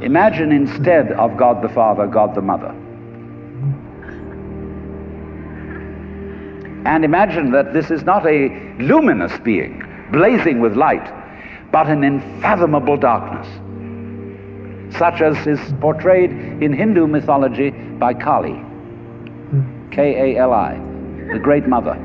Imagine instead of God the Father, God the Mother. And imagine that this is not a luminous being, blazing with light, but an unfathomable darkness, such as is portrayed in Hindu mythology by Kali, K-A-L-I, the Great Mother.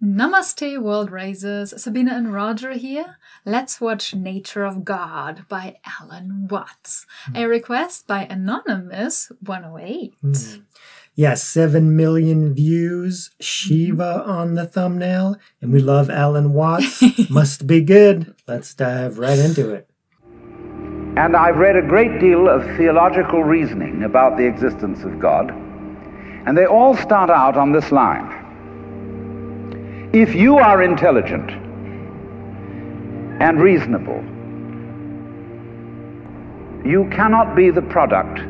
Namaste, World Raisers. Sabine and Roger here. Let's watch Nature of God by Alan Watts. A request by Anonymous 108. Yes, 7 million views, Shiva on the thumbnail, and we love Alan Watts. Must be good. Let's dive right into it. And I've read a great deal of theological reasoning about the existence of God, and they all start out on this line. If you are intelligent and reasonable, you cannot be the product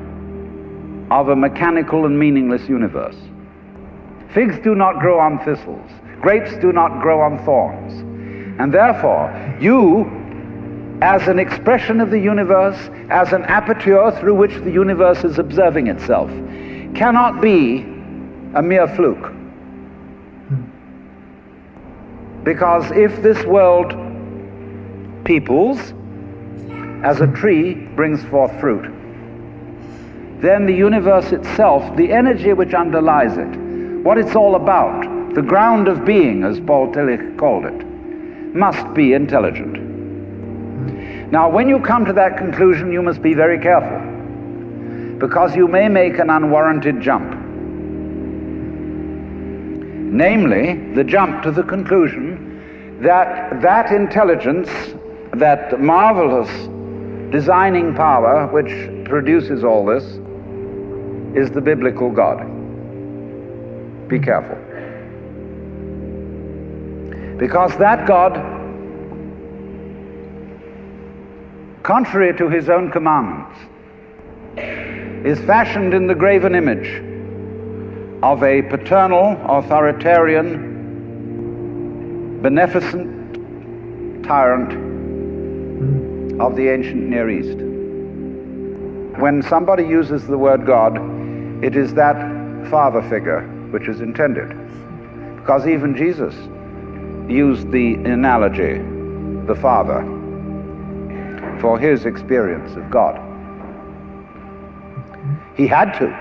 of a mechanical and meaningless universe. Figs do not grow on thistles. Grapes do not grow on thorns. And therefore, you, as an expression of the universe, as an aperture through which the universe is observing itself, cannot be a mere fluke. Because if this world peoples, as a tree brings forth fruit, then the universe itself, the energy which underlies it, what it's all about, the ground of being, as Paul Tillich called it, must be intelligent. Now, when you come to that conclusion, you must be very careful, because you may make an unwarranted jump. Namely, the jump to the conclusion that that intelligence, that marvelous designing power which produces all this, is the biblical God. Be careful. Because that God, contrary to his own commandments, is fashioned in the graven image of a paternal, authoritarian, beneficent tyrant of the ancient Near East. When somebody uses the word God, it is that father figure which is intended. Because even Jesus used the analogy, the Father, for his experience of God. He had to.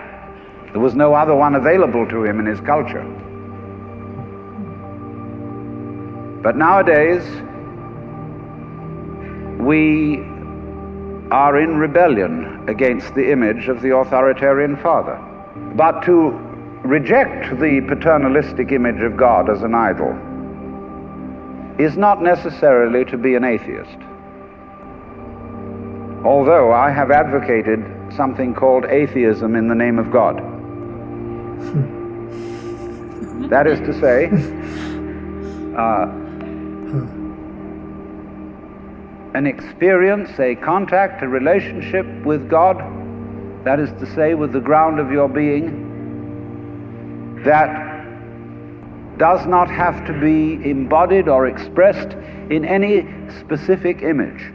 There was no other one available to him in his culture. But nowadays, we are in rebellion against the image of the authoritarian father. But to reject the paternalistic image of God as an idol is not necessarily to be an atheist. Although I have advocated something called atheism in the name of God. That is to say, an experience, a contact, a relationship with God, that is to say, with the ground of your being, that does not have to be embodied or expressed in any specific image.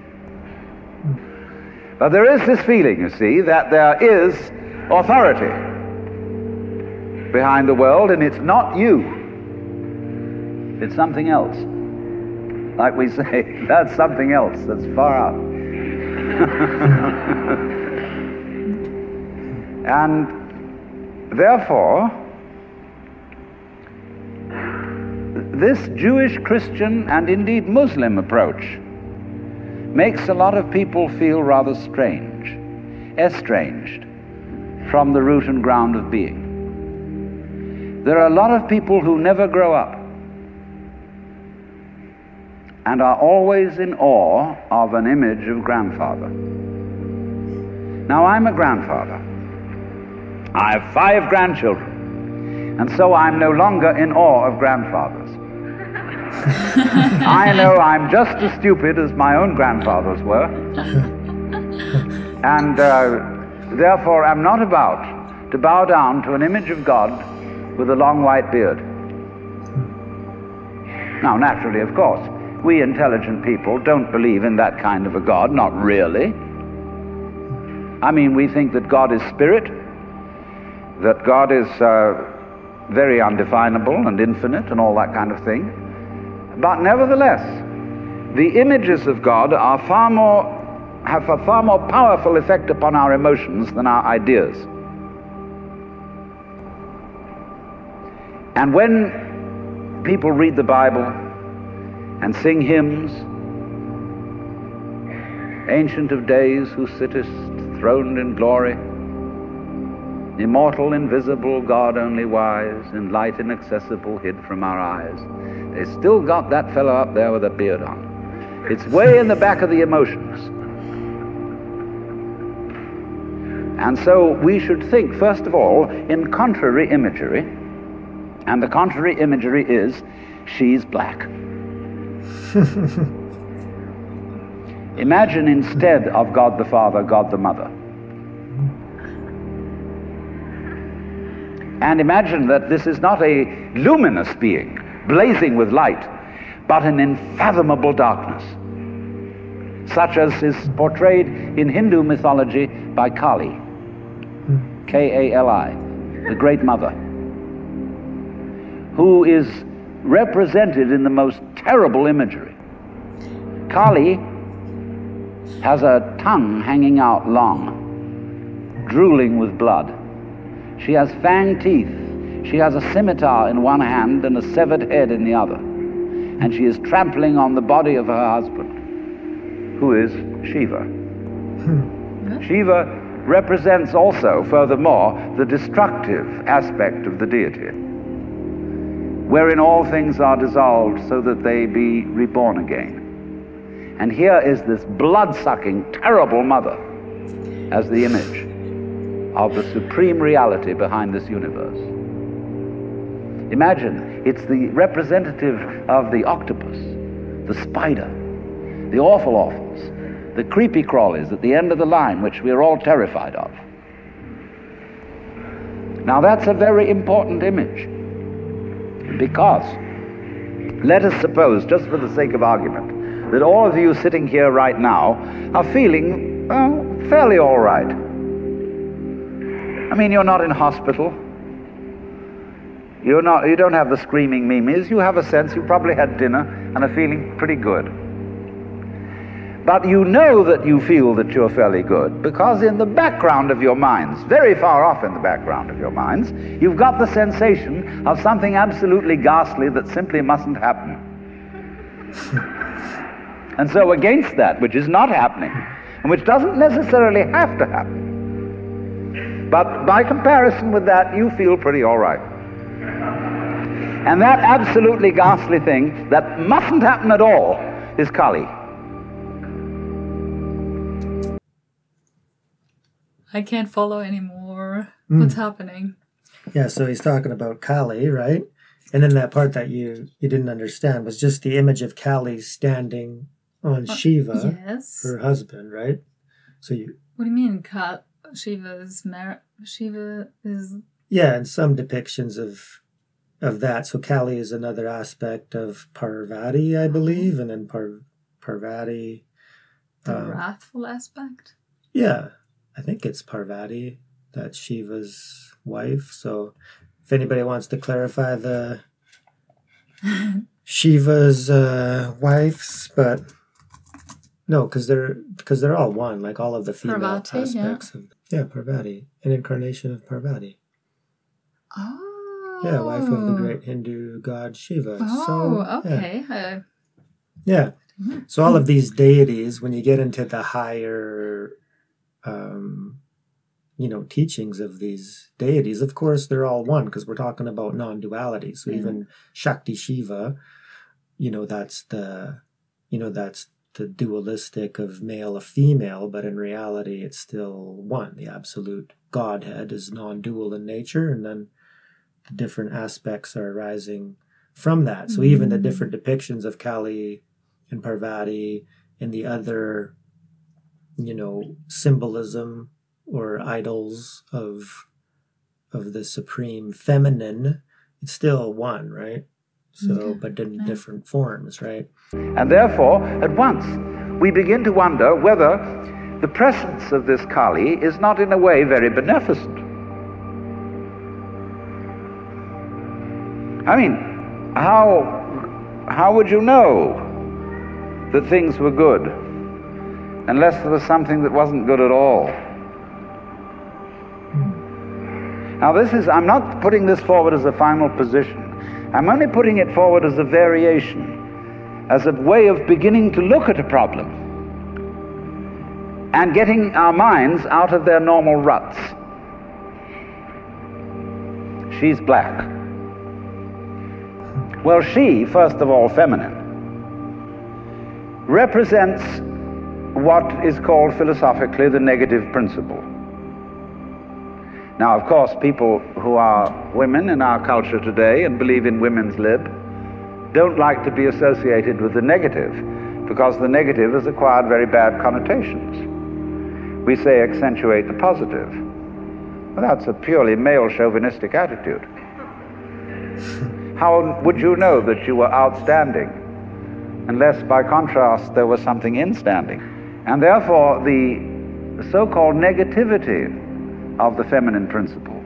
But there is this feeling, you see, that there is authority behind the world, and it's not you. It's something else. Like we say, that's something else that's far out. And therefore, this Jewish, Christian, and indeed Muslim approach makes a lot of people feel rather strange, estranged from the root and ground of being. There are a lot of people who never grow up and are always in awe of an image of grandfather. Now, I'm a grandfather. I have 5 grandchildren, and so I'm no longer in awe of grandfathers. I know I'm just as stupid as my own grandfathers were, and therefore I'm not about to bow down to an image of God with a long white beard. Now, naturally, of course, We intelligent people don't believe in that kind of a God, not really. I mean, we think that God is spirit, that God is very undefinable and infinite and all that kind of thing. But nevertheless, the images of God are have a far more powerful effect upon our emotions than our ideas. And when people read the Bible and sing hymns, Ancient of Days, who sittest throned in glory, immortal, invisible, God only wise, in light inaccessible, hid from our eyes, they still got that fellow up there with a beard on. It's way in the back of the emotions. And so we should think, first of all, in contrary imagery. And the contrary imagery is, she's black. Imagine instead of God the Father, God the Mother. And imagine that this is not a luminous being, blazing with light, but an unfathomable darkness, such as is portrayed in Hindu mythology by Kali, K-A-L-I, the Great Mother, who is represented in the most terrible imagery. Kali has a tongue hanging out long, drooling with blood. She has fanged teeth. She has a scimitar in one hand and a severed head in the other. And she is trampling on the body of her husband, who is Shiva. Shiva represents also, furthermore, the destructive aspect of the deity, wherein all things are dissolved so that they be reborn again. And here is this blood-sucking, terrible mother as the image of the supreme reality behind this universe. Imagine, it's the representative of the octopus, the spider, the awful-awfuls, the creepy crawlies at the end of the line, which we are all terrified of. Now that's a very important image, because let us suppose, just for the sake of argument, that all of you sitting here right now are feeling fairly all right. I mean, you're not in hospital. You don't have the screaming memes. You have a sense, you probably had dinner and are feeling pretty good. But you know that you feel that you're fairly good because in the background of your minds, very far off in the background of your minds, you've got the sensation of something absolutely ghastly that simply mustn't happen. And so against that, which is not happening, and which doesn't necessarily have to happen, but by comparison with that, you feel pretty all right. And that absolutely ghastly thing that mustn't happen at all is Kali. I can't follow anymore. What's happening? Yeah, so he's talking about Kali, right? And then that part that you didn't understand was just the image of Kali standing on Shiva, yes. her husband, right? So you. What do you mean, Shiva is... Yeah, and some depictions of that. So Kali is another aspect of Parvati, I believe, and then Parvati... The wrathful aspect? Yeah, I think it's Parvati, that's Shiva's wife. So if anybody wants to clarify the Shiva's wives, but no, because they're all one, like all of the female Parvati, aspects. Yeah, Parvati, an incarnation of Parvati. Oh. Yeah, wife of the great Hindu god Shiva. Oh, so, okay. Yeah. So all of these deities, when you get into the higher, teachings of these deities, of course, they're all one because we're talking about non-duality. So even Shakti Shiva, that's the dualistic of male of female, but in reality, it's still one. The absolute Godhead is non-dual in nature, and then the different aspects are arising from that. So even the different depictions of Kali and Parvati and the other, symbolism or idols of the supreme feminine, it's still one, right? So, but in different forms, right? And therefore, at once, we begin to wonder whether the presence of this Kali is not in a way very beneficent. I mean, how would you know that things were good unless there was something that wasn't good at all? Now I'm not putting this forward as a final position. I'm only putting it forward as a variation, as a way of beginning to look at a problem and getting our minds out of their normal ruts. She's black. Well, she, first of all, feminine, represents what is called philosophically the negative principle. Now, of course, people who are women in our culture today and believe in women's lib don't like to be associated with the negative, because the negative has acquired very bad connotations. We say accentuate the positive. Well, that's a purely male chauvinistic attitude. How would you know that you were outstanding unless by contrast there was something instanding? And therefore the so-called negativity of the feminine principle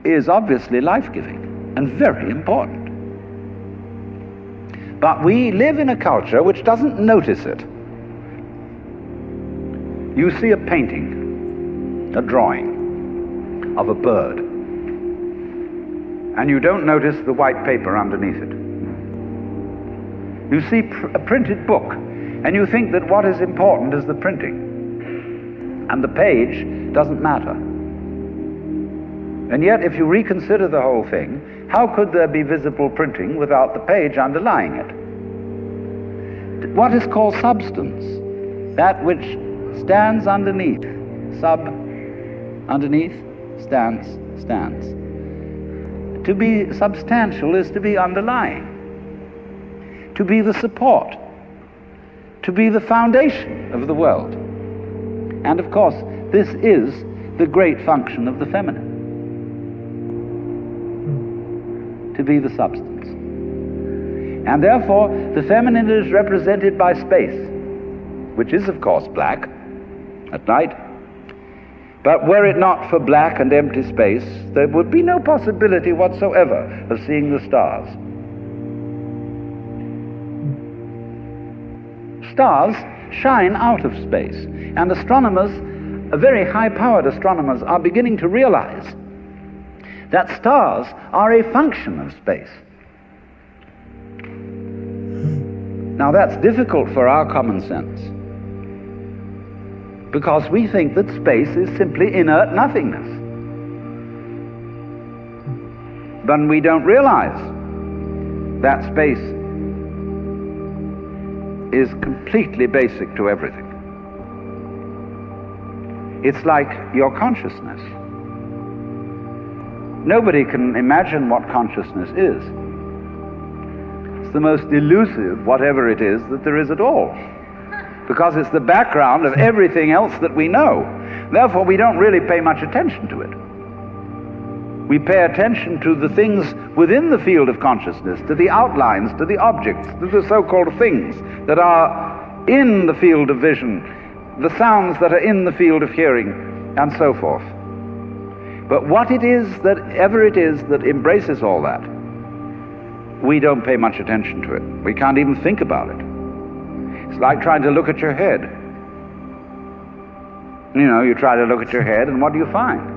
is obviously life-giving and very important. But we live in a culture which doesn't notice it. You see a painting, a drawing of a bird, and you don't notice the white paper underneath it. You see a printed book, and you think that what is important is the printing, and the page doesn't matter. And yet, if you reconsider the whole thing, how could there be visible printing without the page underlying it? What is called substance, that which stands underneath, underneath, stands. To be substantial is to be underlying, to be the support, to be the foundation of the world. And of course, this is the great function of the feminine, to be the substance. And therefore, the feminine is represented by space, which is of course black at night. But were it not for black and empty space, there would be no possibility whatsoever of seeing the stars. Stars shine out of space, and astronomers, very high-powered astronomers, are beginning to realize that stars are a function of space. Now that's difficult for our common sense, because we think that space is simply inert nothingness. But we don't realize that space is completely basic to everything. It's like your consciousness. Nobody can imagine what consciousness is. It's the most elusive, whatever it is, that there is at all, because it's the background of everything else that we know. Therefore, we don't really pay much attention to it. We pay attention to the things within the field of consciousness, to the outlines, to the objects, to the so-called things that are in the field of vision, the sounds that are in the field of hearing, and so forth. But what it is that ever it is that embraces all that, we don't pay much attention to it. We can't even think about it. It's like trying to look at your head. You know, you try to look at your head, and what do you find?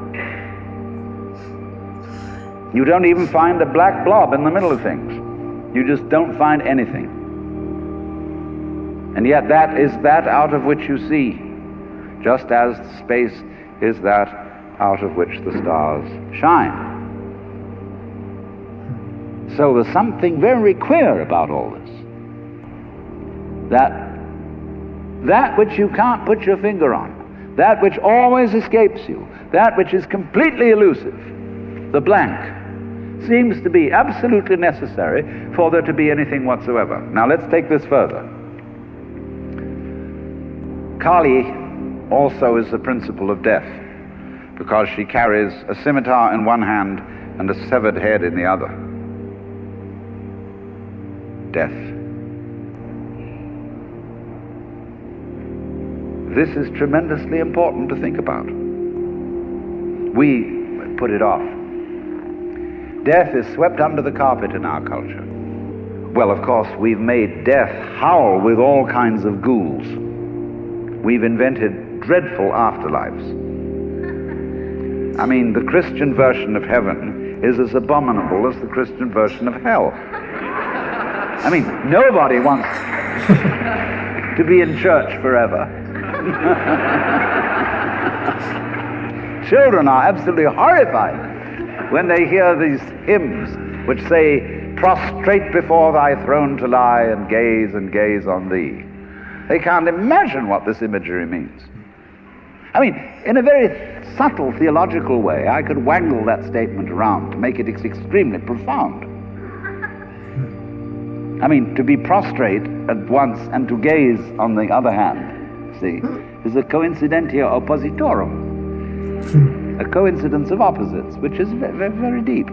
You don't even find a black blob in the middle of things. You just don't find anything. And yet that is that out of which you see, just as space is that out of which the stars shine. So there's something very queer about all this. That which you can't put your finger on, that which always escapes you, that which is completely elusive, the blank, seems to be absolutely necessary for there to be anything whatsoever. Now let's take this further. Kali also is the principle of death, because she carries a scimitar in one hand and a severed head in the other. death. This is tremendously important to think about. We put it off. Death is swept under the carpet in our culture. Well, of course, we've made death howl with all kinds of ghouls. We've invented dreadful afterlives. I mean, the Christian version of heaven is as abominable as the Christian version of hell. I mean, nobody wants to be in church forever. Children are absolutely horrified when they hear these hymns which say, "Prostrate before thy throne to lie and gaze on thee." They can't imagine what this imagery means. I mean, in a very subtle theological way, I could wangle that statement around to make it extremely profound. I mean, to be prostrate at once and to gaze on the other hand, see, is a coincidentia oppositorum, a coincidence of opposites, which is very, very deep.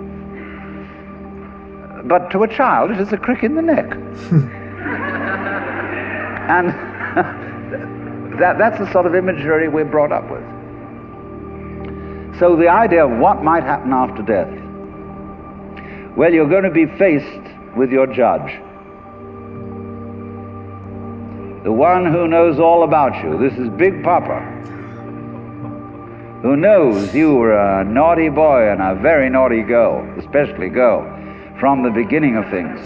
But to a child, it is a crick in the neck. And that's the sort of imagery we're brought up with. So the idea of what might happen after death, well, you're going to be faced with your judge, the one who knows all about you. This is Big Papa, who knows you were a naughty boy and a very naughty girl, especially girl, from the beginning of things.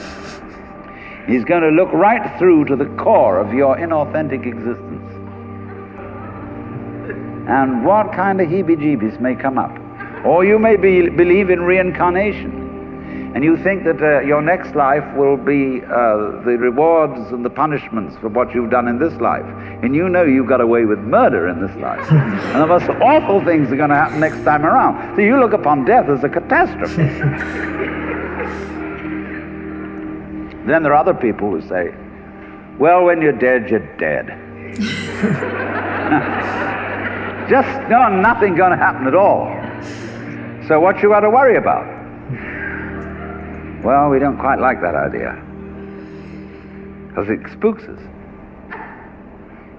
He's going to look right through to the core of your inauthentic existence. And what kind of heebie-jeebies may come up. Or you may believe in reincarnation, and you think that your next life will be the rewards and the punishments for what you've done in this life. And you know you got away with murder in this life. And the most awful things are going to happen next time around. So you look upon death as a catastrophe. Then there are other people who say, well, when you're dead, you're dead. Just nothing going to happen at all. So what you got to worry about? Well, we don't quite like that idea, because it spooks us.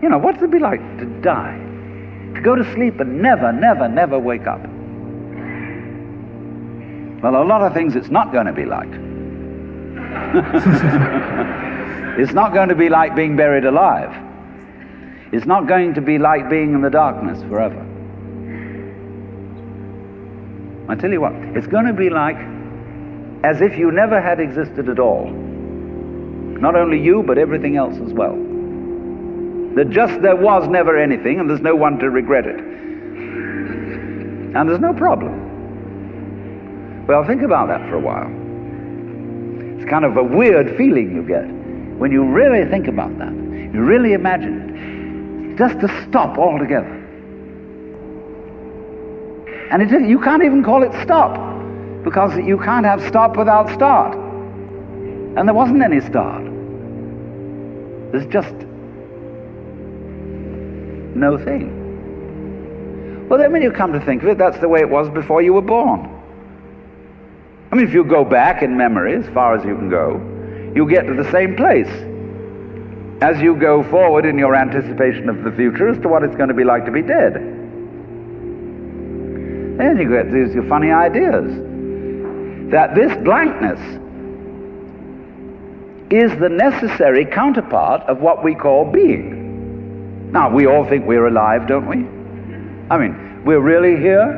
You know, what's it be like to die? To go to sleep and never wake up? Well, a lot of things it's not going to be like. It's not going to be like being buried alive. It's not going to be like being in the darkness forever. I tell you what, it's going to be like as if you never had existed at all. Not only you, but everything else as well. There was never anything, and there's no one to regret it. And there's no problem. Well, think about that for a while. It's kind of a weird feeling you get when you really think about that. You really imagine it. Just to stop altogether. And you can't even call it stop, because you can't have stop without start. And there wasn't any start. There's just no thing. Well, then when you come to think of it, that's the way it was before you were born. I mean, if you go back in memory as far as you can go, you get to the same place as you go forward in your anticipation of the future as to what it's going to be like to be dead. Then you get these funny ideas that this blankness is the necessary counterpart of what we call being. Now, we all think we're alive, don't we? I mean, we're really here?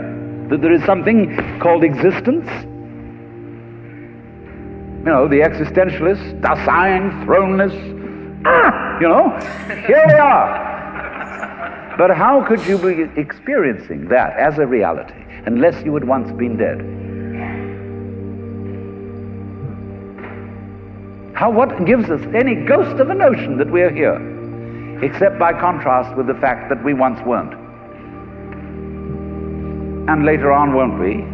That there is something called existence? You know, the existentialists, Dasein, throneless, you know, here we are. But how could you be experiencing that as a reality unless you had once been dead? What gives us any ghost of a notion that we're here, except by contrast with the fact that we once weren't? And later on won't we?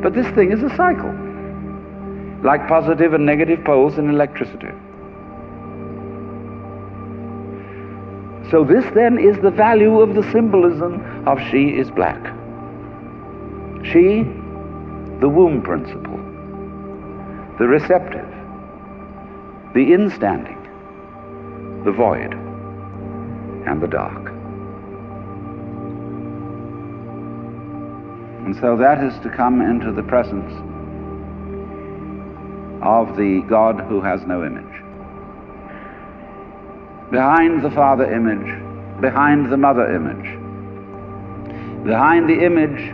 But this thing is a cycle, like positive and negative poles in electricity. So this then is the value of the symbolism of she is black. She, the womb principle, the receptive, the instanding, the void, and the dark. And so that is to come into the presence of the God who has no image. Behind the Father image, behind the Mother image, behind the image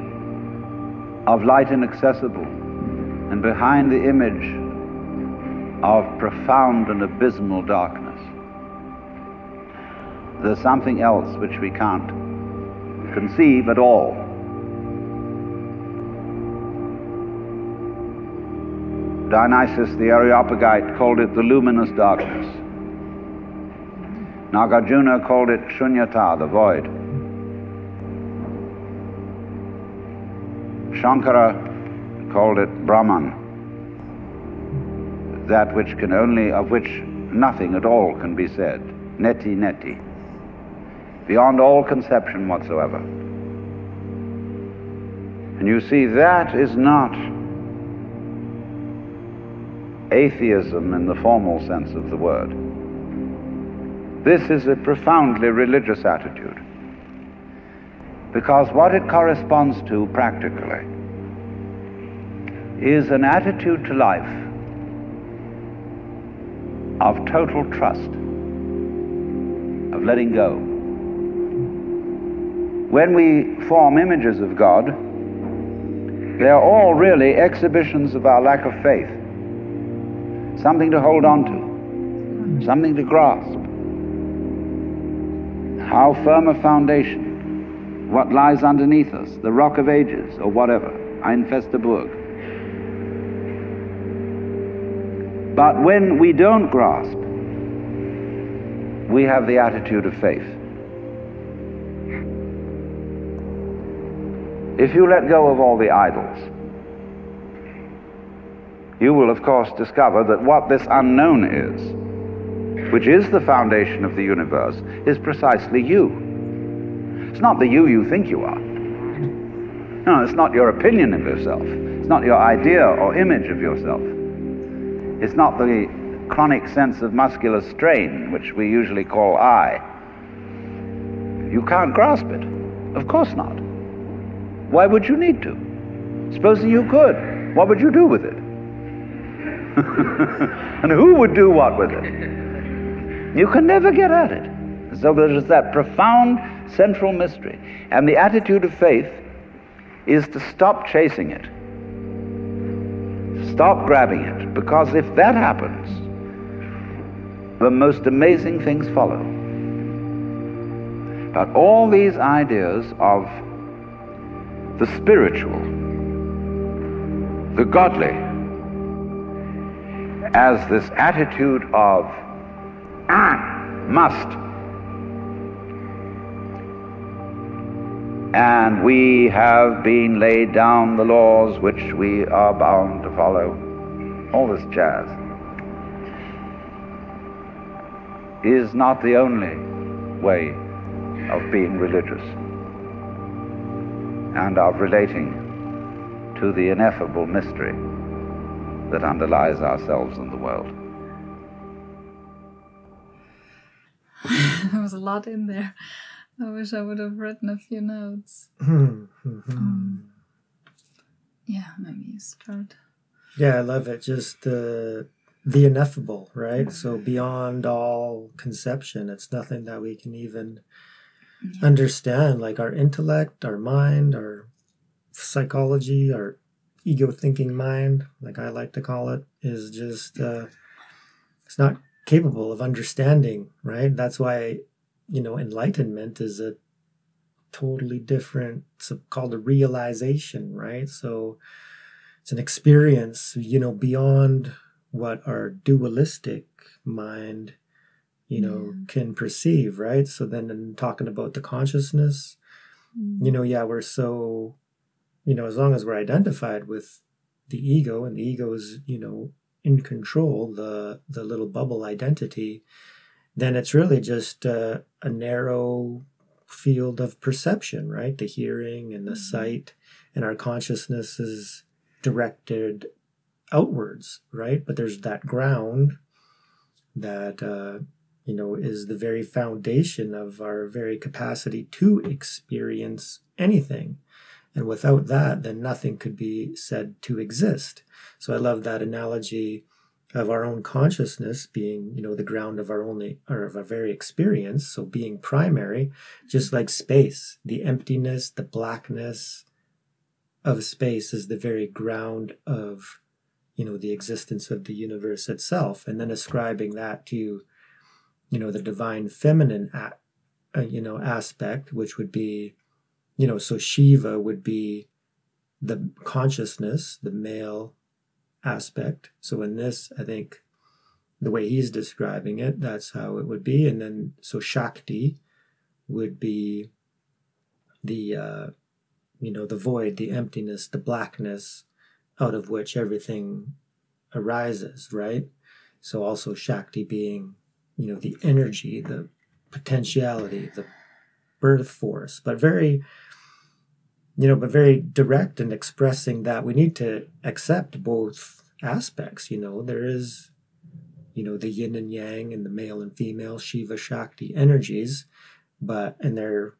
of light inaccessible, and behind the image of profound and abysmal darkness, there's something else which we can't conceive at all. Dionysius the Areopagite called it the luminous darkness. Nagarjuna called it Shunyata, the void. Shankara called it Brahman, that which can only, of which nothing at all can be said. Neti neti, beyond all conception whatsoever. And you see, that is not atheism in the formal sense of the word. This is a profoundly religious attitude, because what it corresponds to practically is an attitude to life of total trust, of letting go. When we form images of God, they are all really exhibitions of our lack of faith. Something to hold on to, something to grasp. How firm a foundation, what lies underneath us, the rock of ages, or whatever, Ein feste Burg. But when we don't grasp, we have the attitude of faith. If you let go of all the idols, you will of course discover that what this unknown is, which is the foundation of the universe, is precisely you. It's not the you think you are. No, it's not your opinion of yourself. It's not your idea or image of yourself. It's not the chronic sense of muscular strain, which we usually call I. You can't grasp it. Of course not. Why would you need to? Supposing you could, what would you do with it? And who would do what with it? You can never get at it. So there is that profound central mystery. And the attitude of faith is to stop chasing it. Stop grabbing it. Because if that happens, the most amazing things follow. But all these ideas of the spiritual, the godly, as this attitude of must, and we have been laid down the laws which we are bound to follow, all this jazz, is not the only way of being religious and of relating to the ineffable mystery that underlies ourselves and the world. There was a lot in there. I wish I would have written a few notes. Yeah, maybe you start. Yeah, I love it. Just the ineffable, right? So beyond all conception, it's nothing that we can even understand. Like our intellect, our mind, our psychology, our ego-thinking mind, like I like to call it, is just, it's not capable of understanding, right? That's why, enlightenment is a totally different, it's called a realization, right? So it's an experience, beyond what our dualistic mind, can perceive, right? So then in talking about the consciousness, we're so, as long as we're identified with the ego, and the ego is, in control, the little bubble identity, then it's really just a narrow field of perception, right? The hearing and the sight, and our consciousness is directed outwards, right? But there's that ground that, is the very foundation of our very capacity to experience anything. And without that, then nothing could be said to exist. So I love that analogy of our own consciousness being, the ground of of our very experience. So being primary, just like space, the emptiness, the blackness of space is the very ground of, the existence of the universe itself. And then ascribing that to, the divine feminine, aspect, which would be, so Shiva would be the consciousness, the male aspect. So in this, I think the way he's describing it, that's how it would be. And then, so Shakti would be the, the void, the emptiness, the blackness out of which everything arises, right? So also Shakti being, the energy, the potentiality, the birth force, but very direct in expressing that we need to accept both aspects. There is, the yin and yang and the male and female Shiva Shakti energies, and they're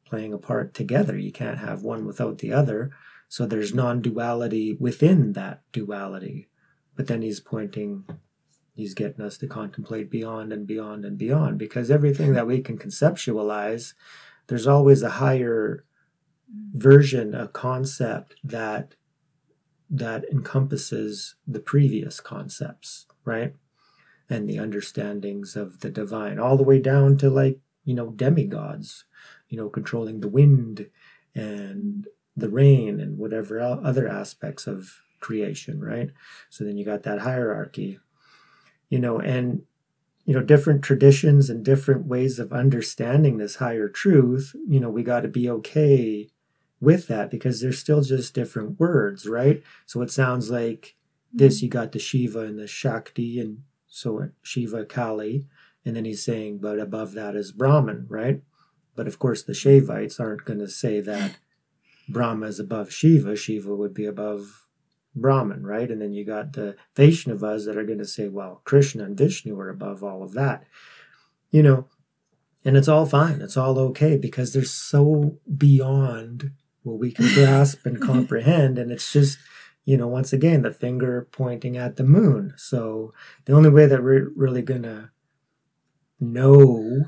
playing a part together. You can't have one without the other. So there's non-duality within that duality. But then he's getting us to contemplate beyond and beyond and beyond, because everything that we can conceptualize, there's always a higher version, a concept that encompasses the previous concepts, right? And the understandings of the divine, all the way down to demigods, controlling the wind and the rain and whatever other aspects of creation, right? So then you got that hierarchy, and different traditions and different ways of understanding this higher truth. We got to be okay with that, because they're still just different words, right? So it sounds like this, you got the Shiva and the Shakti, and so Shiva, Kali, and then he's saying, but above that is Brahman, right? But of course the Shaivites aren't going to say that Brahma is above Shiva. Shiva would be above Brahman, right? And then you got the Vaishnavas that are going to say, well, Krishna and Vishnu are above all of that, and it's all fine. It's all okay, because they're so beyond what we can grasp and comprehend. And it's just, once again, the finger pointing at the moon. So the only way that we're really going to know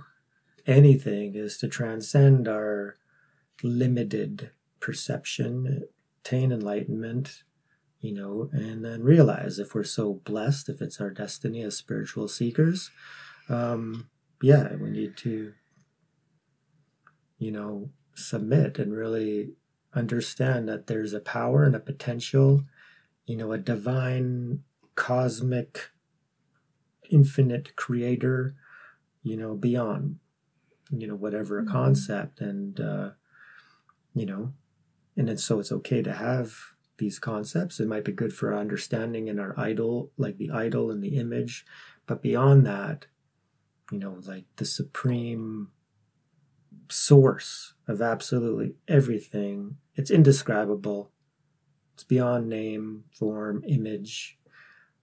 anything is to transcend our limited perception, attain enlightenment, and then realize, if we're so blessed, if it's our destiny as spiritual seekers, we need to, submit and really understand that there's a power and a potential, a divine, cosmic, infinite creator, beyond, whatever a concept. And, and it's okay to have these concepts. It might be good for our understanding in our idol, like the idol and the image. But beyond that, the supreme source of absolutely everything, it's indescribable. It's beyond name, form, image.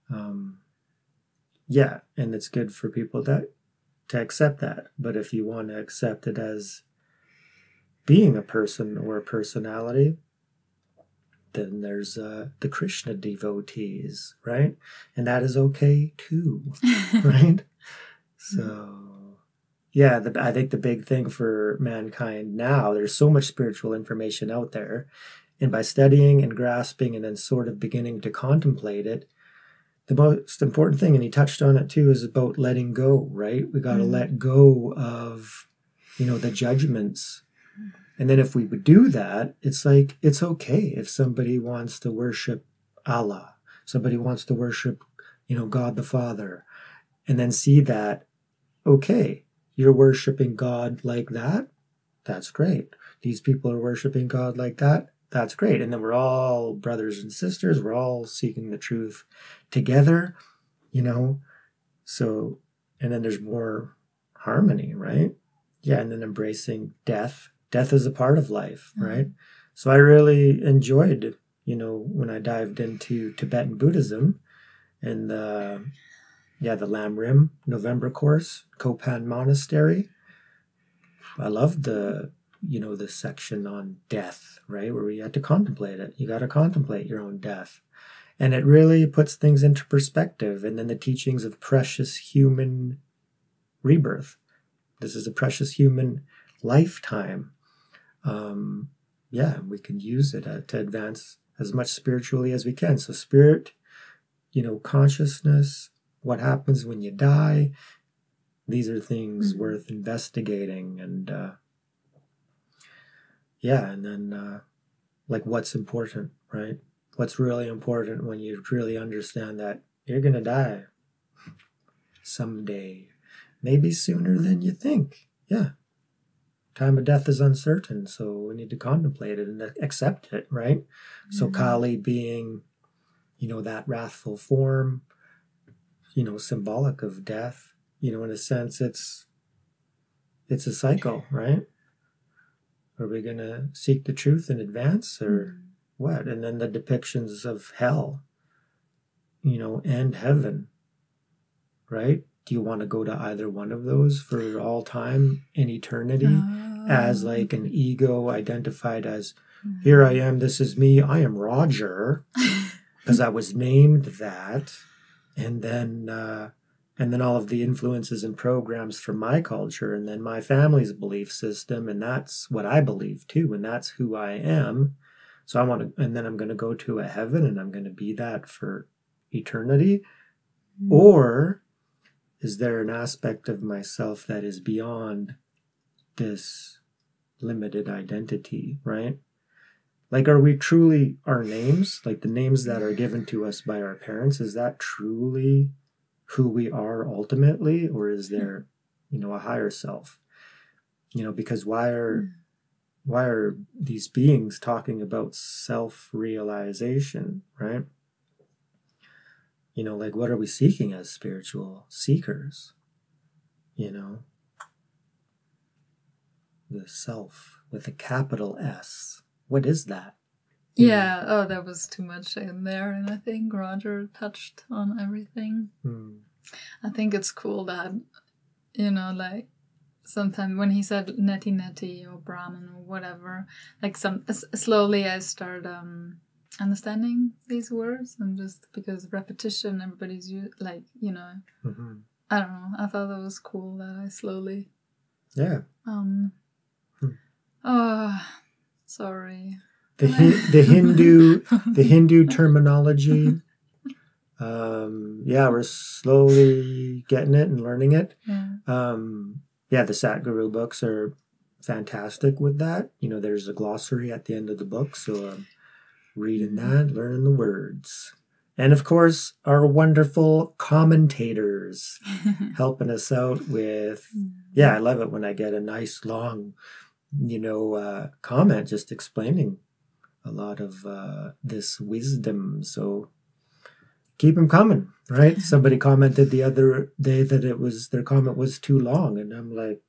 And it's good for people to accept that. But if you want to accept it as being a person or a personality, then there's the Krishna devotees, right? And that is okay too, right? So, I think the big thing for mankind now, there's so much spiritual information out there. And by studying and grasping and then sort of beginning to contemplate it, the most important thing, and he touched on it too, is about letting go, right? We got to let go of, the judgments. And then if we would do that, it's like, it's okay if somebody wants to worship Allah, somebody wants to worship, God the Father, and then see that, okay, you're worshiping God like that, that's great. These people are worshiping God like that, that's great. And then we're all brothers and sisters, we're all seeking the truth together, so, and then there's more harmony, right? Yeah, and then embracing death. Death is a part of life, right? So I really enjoyed, when I dived into Tibetan Buddhism and the the Lam Rim November course, Kopan Monastery. I love the section on death, right? Where we had to contemplate it. You got to contemplate your own death. And it really puts things into perspective. And then the teachings of precious human rebirth. This is a precious human lifetime. We can use it to advance as much spiritually as we can. So spirit, consciousness, what happens when you die, these are things worth investigating. And and then what's important, right? What's really important when you really understand that you're going to die someday, maybe sooner than you think. Yeah. Time of death is uncertain, so we need to contemplate it and accept it, right? Mm-hmm. So Kali being, that wrathful form, symbolic of death, in a sense, it's a cycle, right? Are we going to seek the truth in advance or what? And then the depictions of hell, and heaven, right? Do you want to go to either one of those for all time in eternity as like an ego identified as, here I am, this is me, I am Roger, because I was named that, and then all of the influences and programs from my culture, and then my family's belief system, and that's what I believe too, and that's who I am. So and then I'm going to go to a heaven, and I'm going to be that for eternity, or is there an aspect of myself that is beyond this limited identity, right? Like, are we truly our names? Like the names that are given to us by our parents, is that truly who we are ultimately? Or is there, a higher self? Because why are these beings talking about self-realization, right? What are we seeking as spiritual seekers? The self with a capital S. What is that? Yeah, that was too much in there, and I think Roger touched on everything. I think it's cool that, sometimes when he said neti neti or Brahman or whatever, slowly I start understanding these words, and just because repetition, everybody's I don't know, I thought that was cool that I slowly sorry, the Hindu terminology, we're slowly getting it and learning it. The Satguru books are fantastic with that. There's a glossary at the end of the book, so reading that, learning the words. And of course, our wonderful commentators helping us out with, I love it when I get a nice long, comment just explaining a lot of this wisdom. So keep them coming, right? Somebody commented the other day that their comment was too long, and I'm like,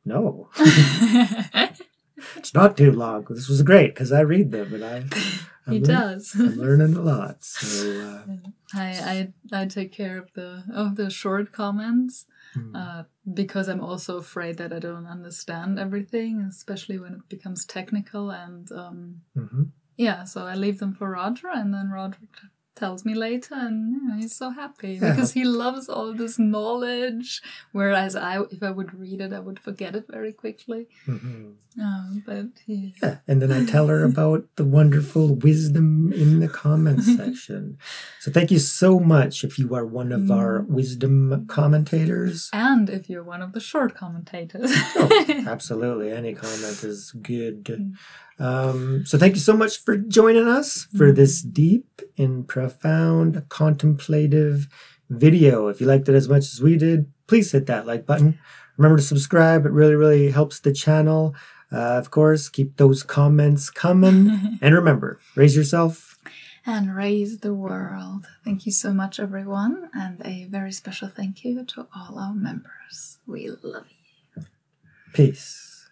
no. It's not too long. This was great because I read them, and I'm learning a lot. So I take care of the short comments because I'm also afraid that I don't understand everything, especially when it becomes technical. And so I leave them for Roger, and then Roger tells me later, and he's so happy because he loves all this knowledge, whereas if I would read it, I would forget it very quickly. But and then I tell her about the wonderful wisdom in the comments section. So thank you so much if you are one of our wisdom commentators, and if you're one of the short commentators. Absolutely, any comment is good. So thank you so much for joining us for this deep and profound contemplative video. If you liked it as much as we did, please hit that like button. Remember to subscribe. It really, really helps the channel. Of course, keep those comments coming. And remember, raise yourself and raise the world. Thank you so much, everyone. And a very special thank you to all our members. We love you. Peace.